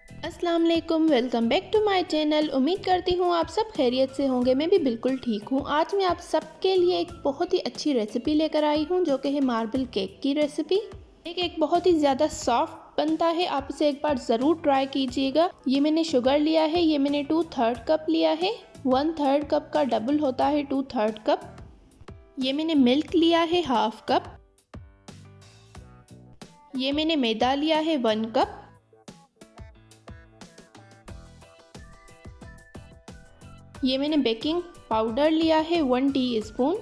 अस्सलाम वालेकुम, welcome back to my channel. उम्मीद करती हूँ आप सब खैरियत से होंगे। मैं भी बिल्कुल ठीक हूँ। आज मैं आप सबके लिए एक बहुत ही अच्छी रेसिपी लेकर आई हूँ जो कि है मार्बल केक की रेसिपी। एक बहुत ही ज़्यादा सॉफ्ट बनता है, आप इसे एक बार ज़रूर ट्राई कीजिएगा। ये मैंने शुगर लिया है, ये मैंने 2/3 कप लिया है। 1/3 कप का डबल होता है 2/3 कप। ये मैंने मिल्क लिया है 1/2 कप। ये मैंने मैदा लिया है 1 कप। ये मैंने बेकिंग पाउडर लिया है 1 टीस्पून।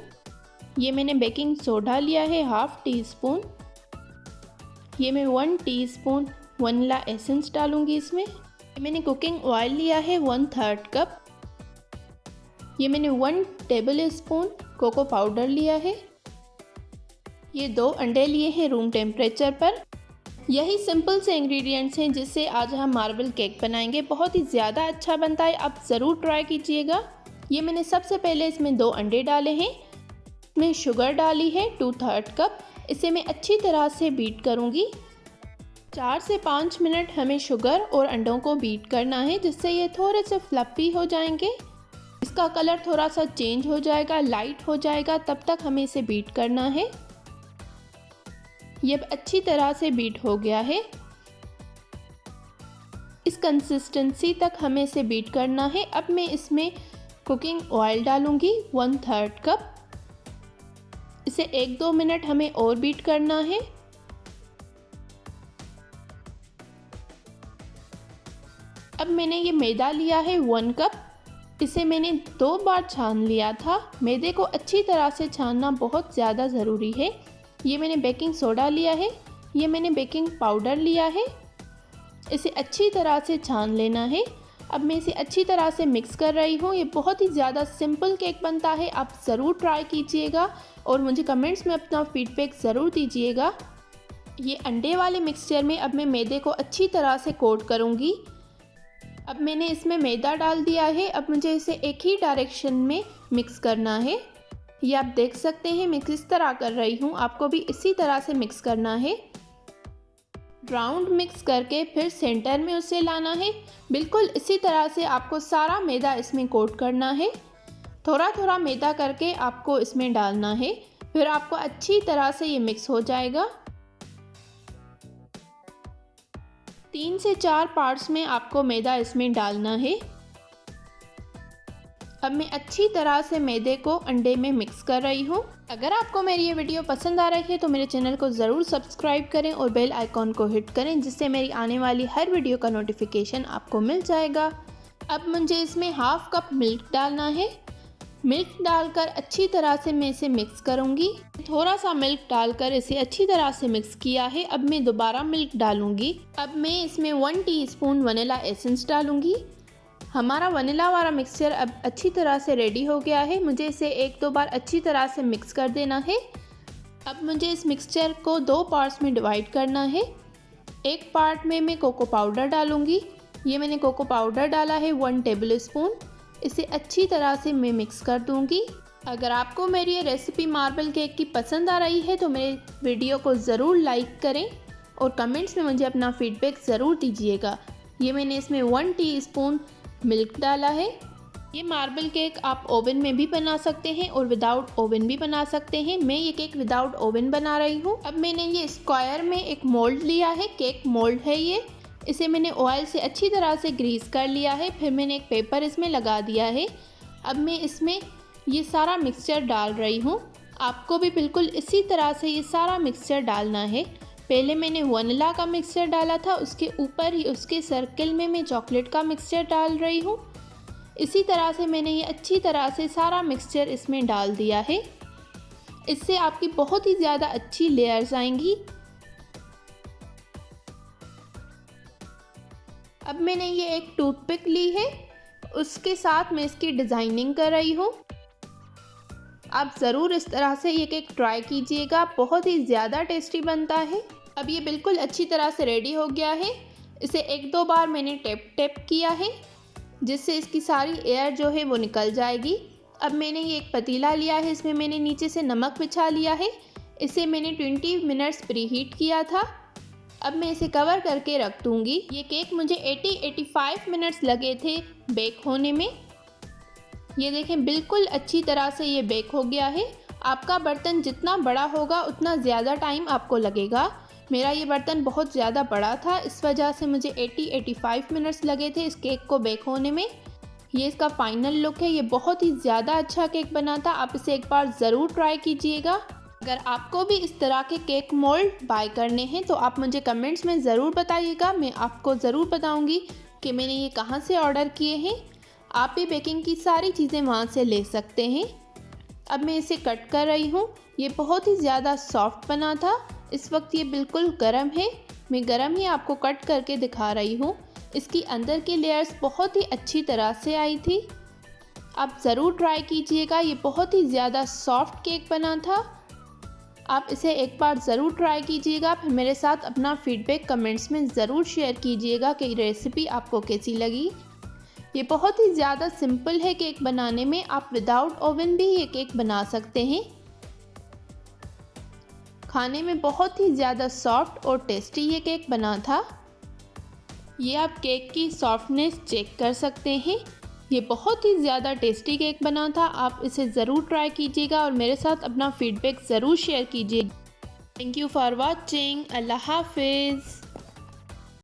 ये मैंने बेकिंग सोडा लिया है 1/2 टीस्पून। ये मैं 1 टीस्पून वनीला एसेंस डालूंगी इसमें। ये मैंने कुकिंग ऑयल लिया है 1/3 कप। ये मैंने 1 टेबल स्पून कोको पाउडर लिया है। ये 2 अंडे लिए हैं रूम टेम्परेचर पर। यही सिंपल से इंग्रेडिएंट्स हैं जिससे आज हम मार्बल केक बनाएंगे। बहुत ही ज़्यादा अच्छा बनता है, आप ज़रूर ट्राई कीजिएगा। ये मैंने सबसे पहले इसमें 2 अंडे डाले हैं। इसमें शुगर डाली है 2/3 कप। इसे मैं अच्छी तरह से बीट करूँगी। 4 से 5 मिनट हमें शुगर और अंडों को बीट करना है जिससे ये थोड़े से फ्लफ़ी हो जाएंगे। इसका कलर थोड़ा सा चेंज हो जाएगा, लाइट हो जाएगा, तब तक हमें इसे बीट करना है। ये अच्छी तरह से बीट हो गया है। इस कंसिस्टेंसी तक हमें इसे बीट करना है। अब मैं इसमें कुकिंग ऑयल डालूंगी 1/3 कप। इसे 1-2 मिनट हमें और बीट करना है। अब मैंने ये मैदा लिया है 1 कप। इसे मैंने 2 बार छान लिया था। मैदे को अच्छी तरह से छानना बहुत ज़्यादा ज़रूरी है। ये मैंने बेकिंग सोडा लिया है। ये मैंने बेकिंग पाउडर लिया है। इसे अच्छी तरह से छान लेना है। अब मैं इसे अच्छी तरह से मिक्स कर रही हूँ। ये बहुत ही ज़्यादा सिंपल केक बनता है, आप ज़रूर ट्राई कीजिएगा और मुझे कमेंट्स में अपना फीडबैक ज़रूर दीजिएगा। ये अंडे वाले मिक्सचर में अब मैं मैदे को अच्छी तरह से कोट करूँगी। अब मैंने इसमें मैदा डाल दिया है। अब मुझे इसे एक ही डायरेक्शन में मिक्स करना है। ये आप देख सकते हैं मैं किस तरह कर रही हूँ, आपको भी इसी तरह से मिक्स करना है। राउंड मिक्स करके फिर सेंटर में उसे लाना है। बिल्कुल इसी तरह से आपको सारा मैदा इसमें कोट करना है। थोड़ा थोड़ा मैदा करके आपको इसमें डालना है, फिर आपको अच्छी तरह से ये मिक्स हो जाएगा। 3 से 4 पार्ट्स में आपको मैदा इसमें डालना है। अब मैं अच्छी तरह से मैदे को अंडे में मिक्स कर रही हूँ। अगर आपको मेरी ये वीडियो पसंद आ रही है तो मेरे चैनल को ज़रूर सब्सक्राइब करें और बेल आइकॉन को हिट करें जिससे मेरी आने वाली हर वीडियो का नोटिफिकेशन आपको मिल जाएगा। अब मुझे इसमें 1/2 कप मिल्क डालना है। मिल्क डालकर अच्छी तरह से मैं इसे मिक्स करूँगी। थोड़ा सा मिल्क डालकर इसे अच्छी तरह से मिक्स किया है। अब मैं दोबारा मिल्क डालूँगी। अब मैं इसमें 1 टीस्पून वनीला एसेंस डालूँगी। हमारा वनीला वाला मिक्सचर अब अच्छी तरह से रेडी हो गया है। मुझे इसे 1-2 बार अच्छी तरह से मिक्स कर देना है। अब मुझे इस मिक्सचर को 2 पार्ट्स में डिवाइड करना है। एक पार्ट में मैं कोको पाउडर डालूंगी। ये मैंने कोको पाउडर डाला है 1 टेबल स्पून। इसे अच्छी तरह से मैं मिक्स कर दूंगी। अगर आपको मेरी ये रेसिपी मार्बल केक की पसंद आ रही है तो मेरे वीडियो को ज़रूर लाइक करें और कमेंट्स में मुझे अपना फीडबैक ज़रूर दीजिएगा। ये मैंने इसमें 1 टीस्पून मिल्क डाला है। ये मार्बल केक आप ओवन में भी बना सकते हैं और विदाउट ओवन भी बना सकते हैं। मैं ये केक विदाउट ओवन बना रही हूँ। अब मैंने ये स्क्वायर में एक मोल्ड लिया है, केक मोल्ड है ये। इसे मैंने ऑयल से अच्छी तरह से ग्रीस कर लिया है। फिर मैंने एक पेपर इसमें लगा दिया है। अब मैं इसमें ये सारा मिक्सचर डाल रही हूँ। आपको भी बिल्कुल इसी तरह से ये सारा मिक्सचर डालना है। पहले मैंने वनीला का मिक्सचर डाला था, उसके ऊपर ही उसके सर्किल में मैं चॉकलेट का मिक्सचर डाल रही हूँ। इसी तरह से मैंने ये अच्छी तरह से सारा मिक्सचर इसमें डाल दिया है। इससे आपकी बहुत ही ज़्यादा अच्छी लेयर्स आएंगी। अब मैंने ये एक टूथपिक ली है, उसके साथ मैं इसकी डिज़ाइनिंग कर रही हूँ। आप ज़रूर इस तरह से ये केक ट्राई कीजिएगा, बहुत ही ज़्यादा टेस्टी बनता है। अब ये बिल्कुल अच्छी तरह से रेडी हो गया है। इसे 1-2 बार मैंने टैप किया है जिससे इसकी सारी एयर जो है वो निकल जाएगी। अब मैंने ये एक पतीला लिया है, इसमें मैंने नीचे से नमक बिछा लिया है। इसे मैंने 20 मिनट्स प्री हीट किया था। अब मैं इसे कवर करके रख दूँगी। ये केक मुझे 80-85 मिनट्स लगे थे बेक होने में। ये देखें बिल्कुल अच्छी तरह से ये बेक हो गया है। आपका बर्तन जितना बड़ा होगा उतना ज़्यादा टाइम आपको लगेगा। मेरा ये बर्तन बहुत ज़्यादा बड़ा था, इस वजह से मुझे 80-85 मिनट्स लगे थे इस केक को बेक होने में। ये इसका फाइनल लुक है। ये बहुत ही ज़्यादा अच्छा केक बना था। आप इसे एक बार ज़रूर ट्राई कीजिएगा। अगर आपको भी इस तरह के केक मोल्ड बाय करने हैं तो आप मुझे कमेंट्स में ज़रूर बताइएगा। मैं आपको ज़रूर बताऊंगी कि मैंने ये कहाँ से ऑर्डर किए हैं। आप भी बेकिंग की सारी चीज़ें वहाँ से ले सकते हैं। अब मैं इसे कट कर रही हूँ। ये बहुत ही ज़्यादा सॉफ्ट बना था। इस वक्त ये बिल्कुल गर्म है। मैं गर्म ही आपको कट करके दिखा रही हूँ। इसकी अंदर की लेयर्स बहुत ही अच्छी तरह से आई थी। आप ज़रूर ट्राई कीजिएगा। ये बहुत ही ज़्यादा सॉफ्ट केक बना था। आप इसे एक बार ज़रूर ट्राई कीजिएगा। फिर मेरे साथ अपना फीडबैक कमेंट्स में ज़रूर शेयर कीजिएगा कि रेसिपी आपको कैसी लगी। ये बहुत ही ज़्यादा सिंपल है केक बनाने में। आप विदाउट ओवन भी ये केक बना सकते हैं। खाने में बहुत ही ज़्यादा सॉफ्ट और टेस्टी ये केक बना था। ये आप केक की सॉफ्टनेस चेक कर सकते हैं। ये बहुत ही ज़्यादा टेस्टी केक बना था। आप इसे ज़रूर ट्राई कीजिएगा और मेरे साथ अपना फीडबैक ज़रूर शेयर कीजिए। Thank you for watching. अल्लाह हाफिज़।